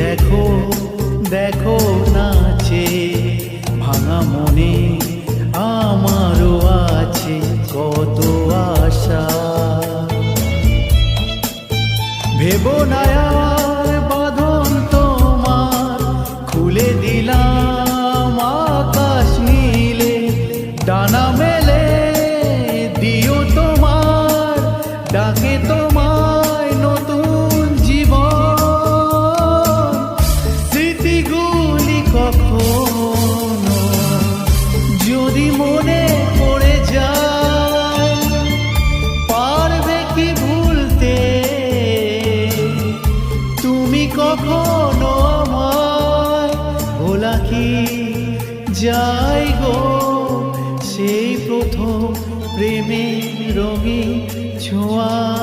দেখো দেখো নাচে ভাঙা মনে আমারও আছে কত আশা। ভেবো না আর বাঁধন তোমার, খুলে দিলাম আকাশ নীলে। ডানা মেলে দিও তোমার, ডাকে তোমায় নতুন জীবন। স্মৃতিগুলি কখনো যদি মনে পড়ে যায়, পারবে কি ভুলতে তুমি কখনো আমায়? ভোলা কি যায় গো সেই প্রথম প্রেমের রঙিন ছোঁয়া।